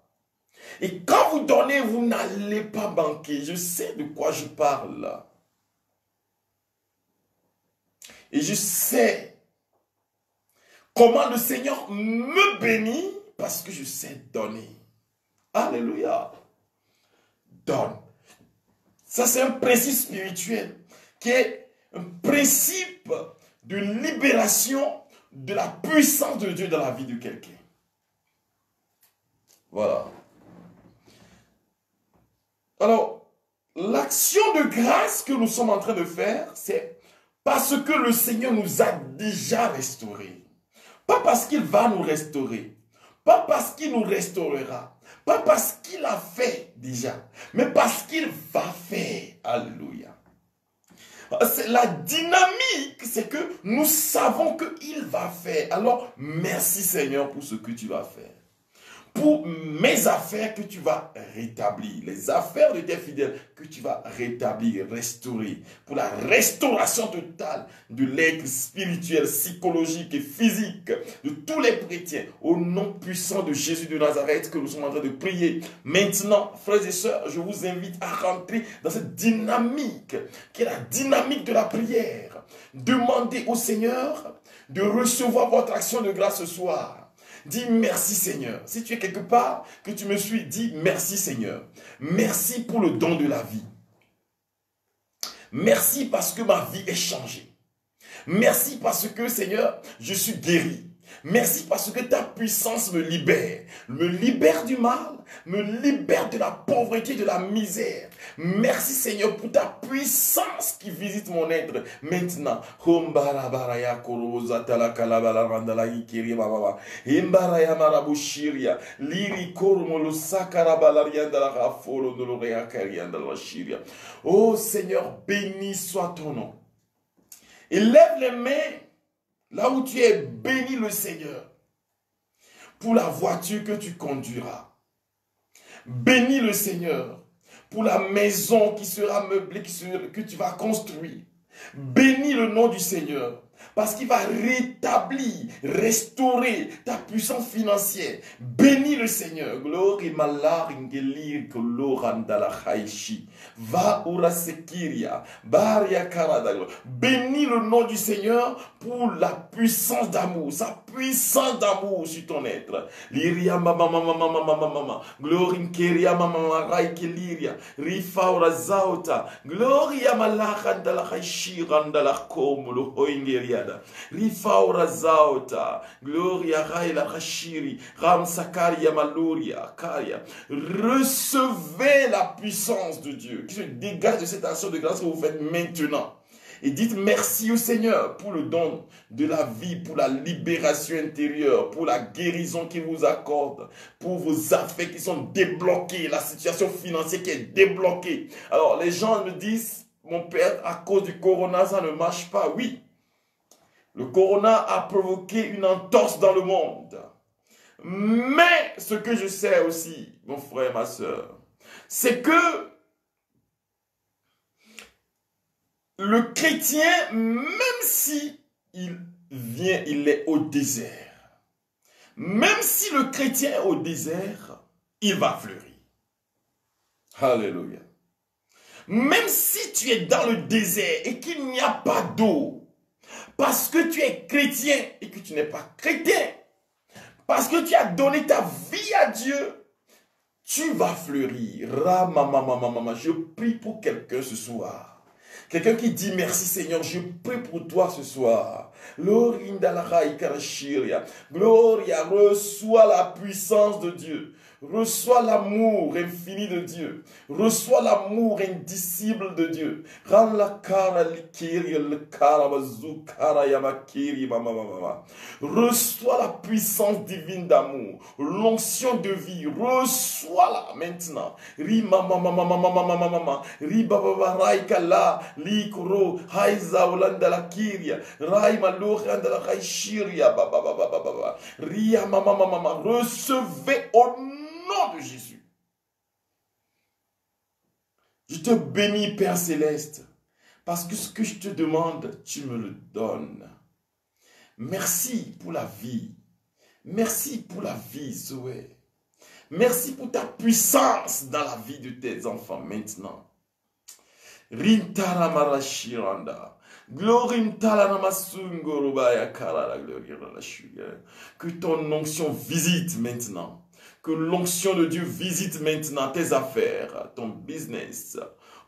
Speaker 1: Et quand vous donnez, vous n'allez pas manquer. Je sais de quoi je parle. Et je sais comment le Seigneur me bénit parce que je sais donner. Alléluia. Donne. Ça, c'est un principe spirituel qui est un principe de libération de la puissance de Dieu dans la vie de quelqu'un. Voilà. Alors, l'action de grâce que nous sommes en train de faire, c'est parce que le Seigneur nous a déjà restaurés. Pas parce qu'il va nous restaurer. Pas parce qu'il nous restaurera. Pas parce qu'il a fait déjà. Mais parce qu'il va faire. Alléluia. La dynamique, c'est que nous savons qu'il va faire. Alors, merci Seigneur pour ce que tu vas faire. Pour mes affaires que tu vas rétablir, les affaires de tes fidèles que tu vas rétablir, restaurer, pour la restauration totale de l'être spirituel, psychologique et physique de tous les chrétiens, au nom puissant de Jésus de Nazareth que nous sommes en train de prier. Maintenant, frères et sœurs, je vous invite à rentrer dans cette dynamique, qui est la dynamique de la prière. Demandez au Seigneur de recevoir votre action de grâce ce soir. Dis merci Seigneur. Si tu es quelque part, que tu me suis, dis merci Seigneur. Merci pour le don de la vie. Merci parce que ma vie est changée. Merci parce que Seigneur, je suis guéri. Merci parce que ta puissance me libère du mal, me libère de la pauvreté, de la misère. Merci Seigneur pour ta puissance qui visite mon être maintenant. Oh Seigneur, béni soit ton nom. Et lève les mains. Là où tu es, bénis le Seigneur pour la voiture que tu conduiras. Bénis le Seigneur pour la maison qui sera meublée, que tu vas construire. Bénis le nom du Seigneur parce qu'il va rétablir, restaurer ta puissance financière. Bénis le Seigneur. Glory malar ingelir kolorandala haishi. Va urasekiria. Baria karadaglo. Bénis le nom du Seigneur pour la puissance d'amour, sa puissance d'amour sur ton être. Liria mama mama mama mama mama. Glory inkeria mama mama raikeliria. Rifa urazauta. Gloria malachandala haishi randala komulo hoingeriada. Rifa urazauta. Gloria raila hashiri. Ramsakaria maluria karia. Recevez la puissance de Dieu qui se dégage de cette action de grâce que vous faites maintenant. Et dites merci au Seigneur pour le don de la vie, pour la libération intérieure, pour la guérison qu'il vous accorde, pour vos affaires qui sont débloquées, la situation financière qui est débloquée. Alors les gens me disent, mon père, à cause du corona, ça ne marche pas. Oui, le corona a provoqué une entorse dans le monde. Mais ce que je sais aussi, mon frère et ma soeur, c'est que le chrétien, même si il est au désert, même si le chrétien est au désert, il va fleurir. Alléluia. Même si tu es dans le désert et qu'il n'y a pas d'eau, parce que tu es chrétien et que tu n'es pas chrétien, parce que tu as donné ta vie à Dieu, tu vas fleurir. Je prie pour quelqu'un ce soir. Quelqu'un qui dit merci Seigneur, je prie pour toi ce soir. Gloria, reçois la puissance de Dieu. Reçois l'amour infini de Dieu. Reçois l'amour indicible de Dieu. Reçois la puissance divine d'amour. L'onction de vie. Reçois-la maintenant. Recevez au nom de Jésus Je te bénis, Père Céleste, parce que ce que je te demande, tu me le donnes. Merci pour la vie. Merci pour la vie, Zoé. Merci pour ta puissance dans la vie de tes enfants maintenant. Rintara marashiranda. Glorim talanamasungorubaya karala gloria. Que ton onction visite maintenant. Que l'onction de Dieu visite maintenant tes affaires, ton business.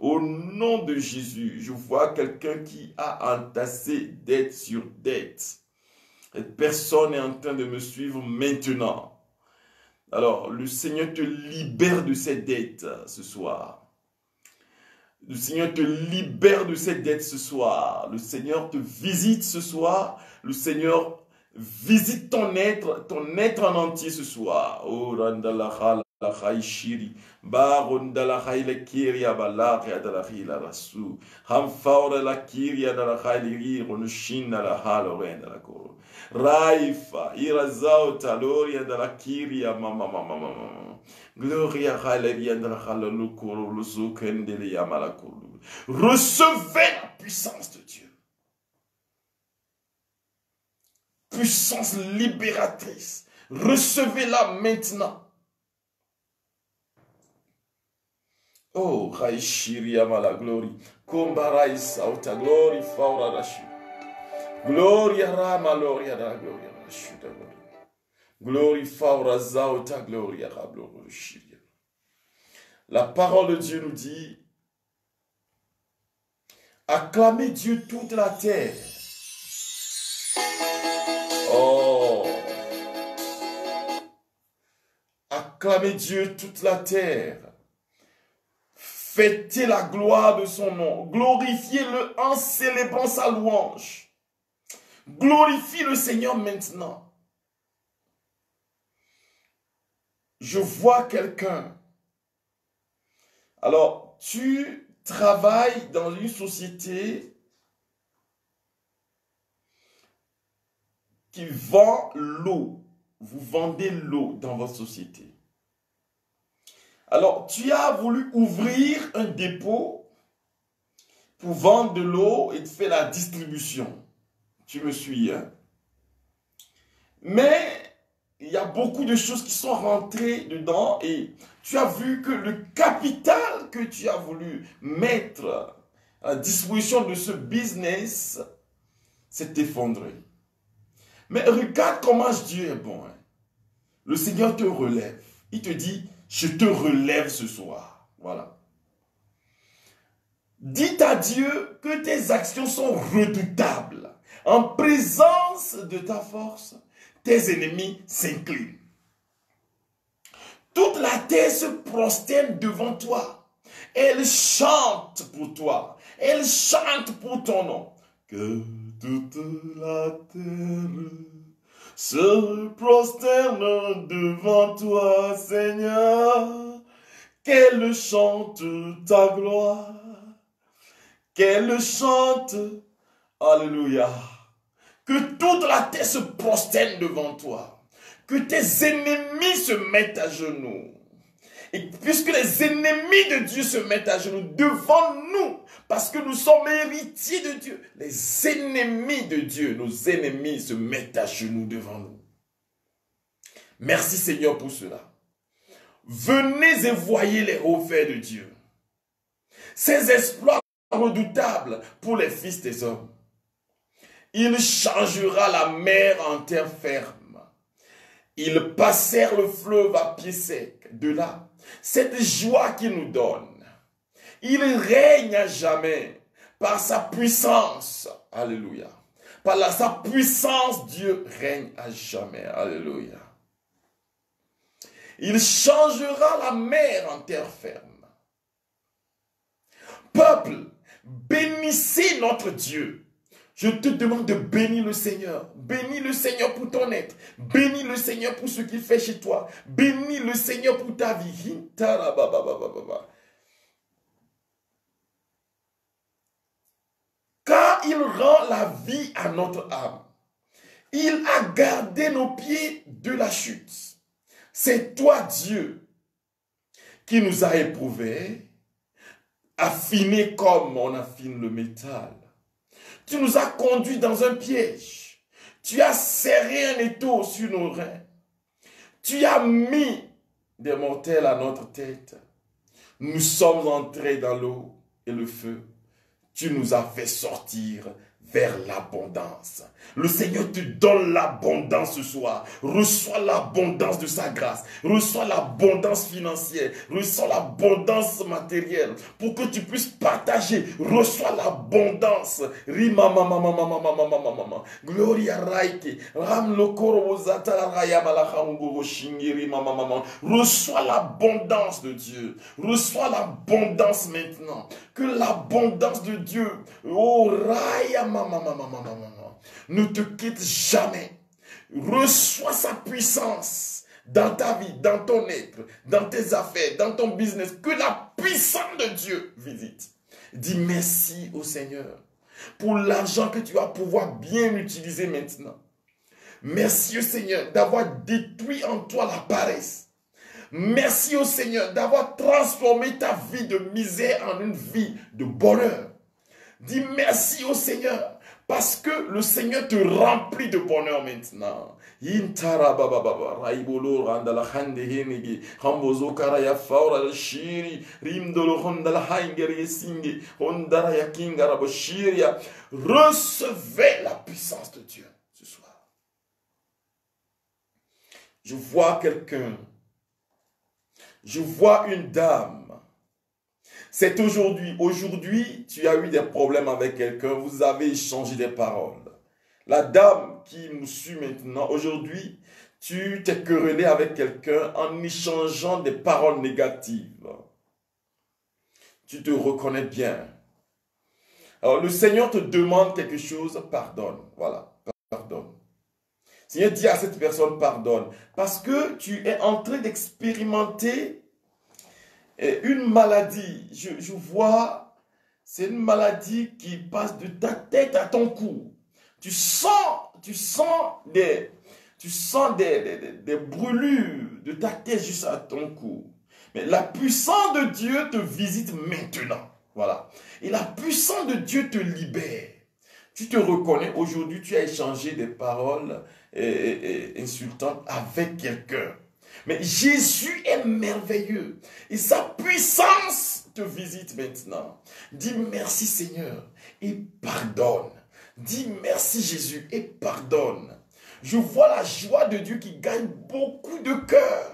Speaker 1: Au nom de Jésus, je vois quelqu'un qui a entassé dette sur dette. Cette personne est en train de me suivre maintenant. Alors, le Seigneur te libère de cette dette ce soir. Le Seigneur te libère de cette dette ce soir. Le Seigneur te visite ce soir. Le Seigneur visite ton être en entier ce soir. Oh, randalachal. La Shiri, Baron la Kiria Balaria de la Hila Rasu, Hamfaura la Kiria de la Haili, Ronushina la Haloren de la Coro, Raifa, Irazao Taloria de la Kiria, Mama, Gloria Haleria de la Halolukuru, Luzuken de Yamalakuru. Recevez la puissance de Dieu. Puissance libératrice. Recevez-la maintenant. Oh, Raishiri Amala Glory. Kombarai Sauta Glory Faura Rashi. Gloria Rama Gloria da Gloria Rashi. Glory Faura Zauta Gloria Rabloshiri. La parole de Dieu nous dit: acclamez Dieu toute la terre. Oh, acclamez Dieu toute la terre. Fêtez la gloire de son nom. Glorifiez-le en célébrant sa louange. Glorifie le Seigneur maintenant. Je vois quelqu'un. Alors, tu travailles dans une société qui vend l'eau. Vous vendez l'eau dans votre société. Alors, tu as voulu ouvrir un dépôt pour vendre de l'eau et de faire la distribution. Tu me suis, hein? Mais il y a beaucoup de choses qui sont rentrées dedans et tu as vu que le capital que tu as voulu mettre à la disposition de ce business s'est effondré. Mais regarde comment Dieu est bon. Hein? Le Seigneur te relève. Il te dit: je te relève ce soir. Voilà. Dis à Dieu que tes actions sont redoutables. En présence de ta force, tes ennemis s'inclinent. Toute la terre se prosterne devant toi. Elle chante pour toi. Elle chante pour ton nom. Que toute la terre se prosterne devant toi, Seigneur, qu'elle chante ta gloire, qu'elle chante, alléluia, que toute la terre se prosterne devant toi, que tes ennemis se mettent à genoux. Et puisque les ennemis de Dieu se mettent à genoux devant nous, parce que nous sommes héritiers de Dieu, les ennemis de Dieu, nos ennemis se mettent à genoux devant nous. Merci Seigneur pour cela. Venez et voyez les hauts faits de Dieu. Ses exploits redoutables pour les fils des hommes. Il changera la mer en terre ferme. Ils passèrent le fleuve à pied sec. De là, cette joie qu'il nous donne. Il règne à jamais par sa puissance. Alléluia. Par sa puissance, Dieu règne à jamais. Alléluia. Il changera la mer en terre ferme. Peuple, bénissez notre Dieu. Je te demande de bénir le Seigneur. Bénis le Seigneur pour ton être. Bénis le Seigneur pour ce qu'il fait chez toi. Bénis le Seigneur pour ta vie. Car il rend la vie à notre âme. Il a gardé nos pieds de la chute. C'est toi, Dieu, qui nous a éprouvés, affiné comme on affine le métal. Tu nous as conduits dans un piège. Tu as serré un étau sur nos reins. Tu as mis des mortels à notre tête. Nous sommes entrés dans l'eau et le feu. Tu nous as fait sortir vers l'abondance. Le Seigneur te donne l'abondance ce soir. Reçois l'abondance de sa grâce. Reçois l'abondance financière. Reçois l'abondance matérielle. Pour que tu puisses partager. Reçois l'abondance. Rima mama mama mama mama mama. Gloria raike. Ram lokoro ozata raya malakango shingiri mama mama. Reçois l'abondance de Dieu. Reçois l'abondance maintenant. Que l'abondance de Dieu, oh raya mama mama mama mama, ne te quitte jamais. Reçois sa puissance dans ta vie, dans ton être, dans tes affaires, dans ton business. Que la puissance de Dieu visite. Dis merci au Seigneur pour l'argent que tu vas pouvoir bien utiliser maintenant. Merci au Seigneur d'avoir détruit en toi la paresse. Merci au Seigneur d'avoir transformé ta vie de misère en une vie de bonheur. Dis merci au Seigneur parce que le Seigneur te remplit de bonheur maintenant. Recevez la puissance de Dieu ce soir. Je vois quelqu'un. Je vois une dame. C'est aujourd'hui. Aujourd'hui, tu as eu des problèmes avec quelqu'un. Vous avez échangé des paroles. La dame qui nous suit maintenant, aujourd'hui, tu t'es querellé avec quelqu'un en échangeant des paroles négatives. Tu te reconnais bien. Alors, le Seigneur te demande quelque chose, pardonne. Voilà, pardonne. Seigneur, dis à cette personne, pardonne. Parce que tu es en train d'expérimenter une maladie. Je vois, c'est une maladie qui passe de ta tête à ton cou. Tu sens des brûlures de ta tête jusqu'à ton cou. Mais la puissance de Dieu te visite maintenant. Voilà. Et la puissance de Dieu te libère. Tu te reconnais aujourd'hui, tu as échangé des paroles insultantes avec quelqu'un. Mais Jésus est merveilleux. Et sa puissance te visite maintenant. Dis merci Seigneur et pardonne. Dis merci Jésus et pardonne. Je vois la joie de Dieu qui gagne beaucoup de cœurs.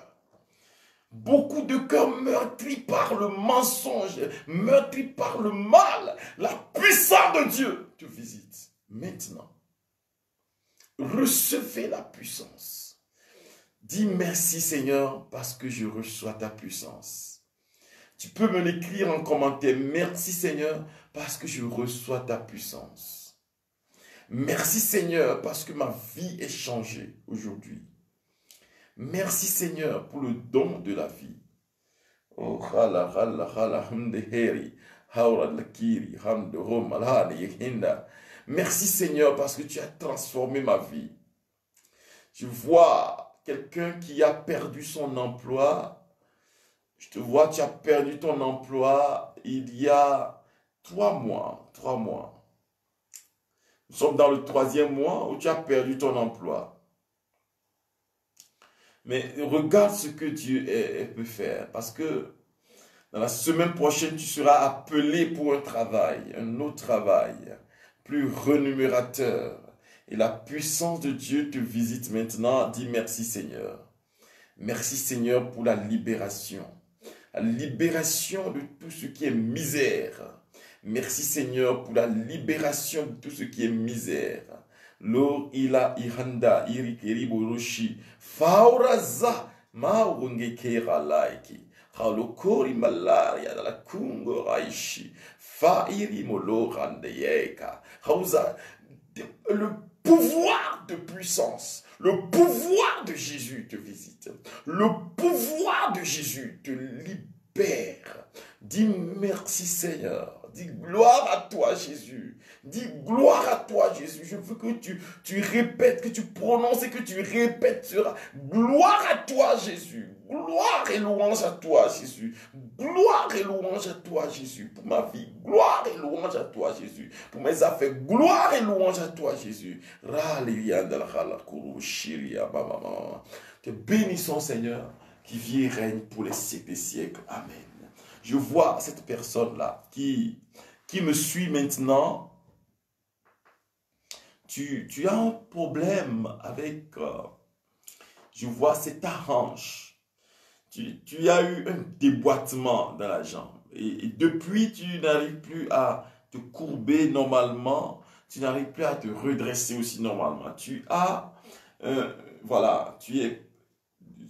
Speaker 1: Beaucoup de cœurs meurtris par le mensonge, meurtris par le mal. La puissance de Dieu te visite maintenant. Recevez la puissance. Dis merci Seigneur parce que je reçois ta puissance. Tu peux me l'écrire en commentaire. Merci Seigneur parce que je reçois ta puissance. Merci Seigneur parce que ma vie est changée aujourd'hui. Merci Seigneur pour le don de la vie. Oh, merci Seigneur parce que tu as transformé ma vie. Je vois quelqu'un qui a perdu son emploi. Je te vois, tu as perdu ton emploi il y a 3 mois. 3 mois. Nous sommes dans le 3e mois où tu as perdu ton emploi. Mais regarde ce que Dieu peut faire. Parce que dans la semaine prochaine, tu seras appelé pour un travail, un autre travail, plus rémunérateur. Et la puissance de Dieu te visite maintenant. Dis merci Seigneur. Merci Seigneur pour la libération. La libération de tout ce qui est misère. Merci Seigneur pour la libération de tout ce qui est misère. Lor ila ihanda irikeri boroshi fauraza maunge kera laiki halokori malaria la kungo raishi fa iri molorande yeka hausa le pouvoir de puissance, le pouvoir de Jésus te visite. Le pouvoir de Jésus te libère. Dis merci Seigneur. Dis gloire à toi, Jésus. Dis gloire à toi, Jésus. Je veux que tu répètes, que tu prononces et que tu répètes cela. Gloire à toi, Jésus. Gloire et louange à toi, Jésus. Gloire et louange à toi, Jésus. Pour ma vie, gloire et louange à toi, Jésus. Pour mes affaires, gloire et louange à toi, Jésus. Te bénissons, Seigneur, qui vit et règne pour les siècles des siècles. Amen. Je vois cette personne-là qui me suit maintenant. Tu as un problème avec, je vois, c'est ta hanche. Tu as eu un déboîtement dans la jambe. Et depuis, tu n'arrives plus à te courber normalement. Tu n'arrives plus à te redresser aussi normalement. Tu as, voilà, tu es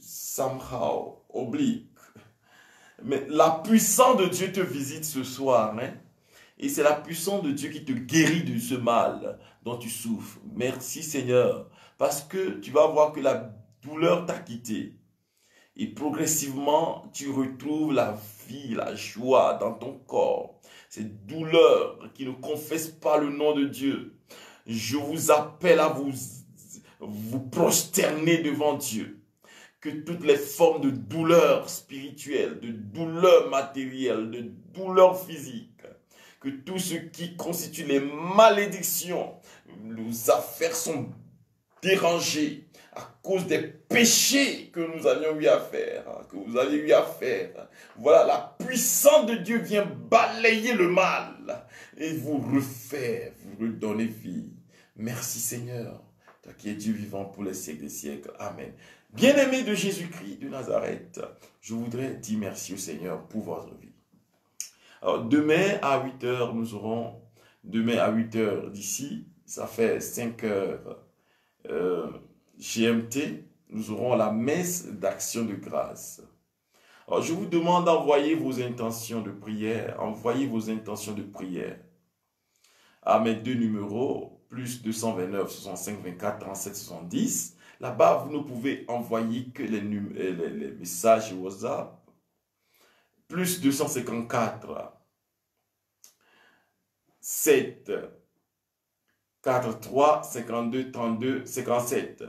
Speaker 1: somehow oblique. Mais la puissance de Dieu te visite ce soir, hein? Et c'est la puissance de Dieu qui te guérit de ce mal dont tu souffres. Merci Seigneur, parce que tu vas voir que la douleur t'a quitté. Et progressivement, tu retrouves la vie, la joie dans ton corps. Cette douleur qui ne confesse pas le nom de Dieu. Je vous appelle à vous prosterner devant Dieu. Que toutes les formes de douleur spirituelle, de douleur matérielle, de douleur physique, que tout ce qui constitue les malédictions, nos affaires sont dérangées à cause des péchés que nous avions eu à faire, que vous avez eu à faire. Voilà, la puissance de Dieu vient balayer le mal et vous refaire, vous redonner vie. Merci Seigneur, toi qui es Dieu vivant pour les siècles des siècles. Amen. Bien-aimés de Jésus-Christ de Nazareth, je voudrais dire merci au Seigneur pour votre vie. Alors, demain à 8 h, nous aurons, demain à 8 h d'ici, ça fait 5 h GMT, nous aurons la messe d'action de grâce. Alors, je vous demande d'envoyer vos intentions de prière, envoyez vos intentions de prière à mes deux numéros, plus 229 65 24 37 70. Là-bas, vous ne pouvez envoyer que les messages WhatsApp. Plus 254 7 43 52 32 57.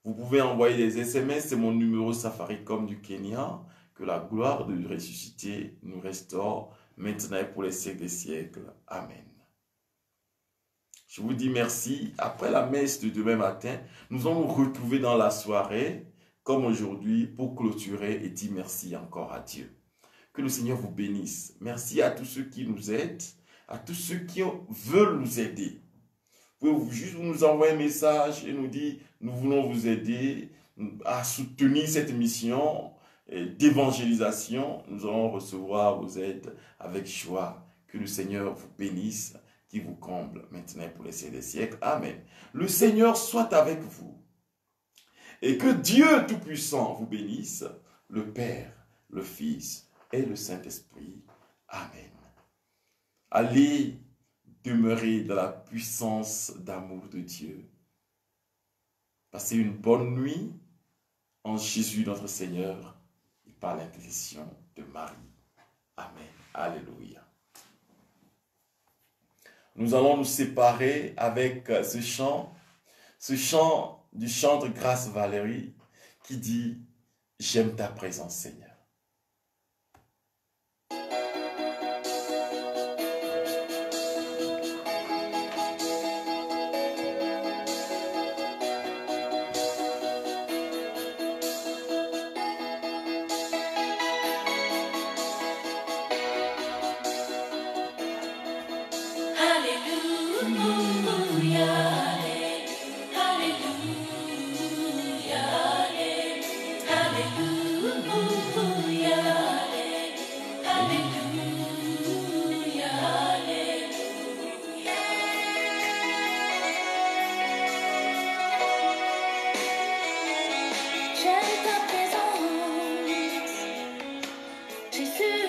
Speaker 1: Vous pouvez envoyer des SMS, c'est mon numéro Safaricom du Kenya. Que la gloire de ressuscité nous restaure maintenant et pour les siècles des siècles. Amen. Je vous dis merci. Après la messe de demain matin, nous allons nous retrouver dans la soirée, comme aujourd'hui, pour clôturer et dire merci encore à Dieu. Que le Seigneur vous bénisse. Merci à tous ceux qui nous aident, à tous ceux qui veulent nous aider. Vous pouvez juste nous envoyer un message et nous dire, nous voulons vous aider à soutenir cette mission d'évangélisation. Nous allons recevoir vos aides avec joie. Que le Seigneur vous bénisse, qui vous comble maintenant pour les siècles des siècles. Amen. Le Seigneur soit avec vous. Et que Dieu Tout-Puissant vous bénisse, le Père, le Fils et le Saint-Esprit. Amen. Allez demeurer dans la puissance d'amour de Dieu. Passez une bonne nuit en Jésus notre Seigneur et par l'intercession de Marie. Amen. Alléluia. Nous allons nous séparer avec ce chant du chantre Grâce Valérie qui dit « J'aime ta présence Seigneur ».
Speaker 3: J'aime ta présence, Jésus.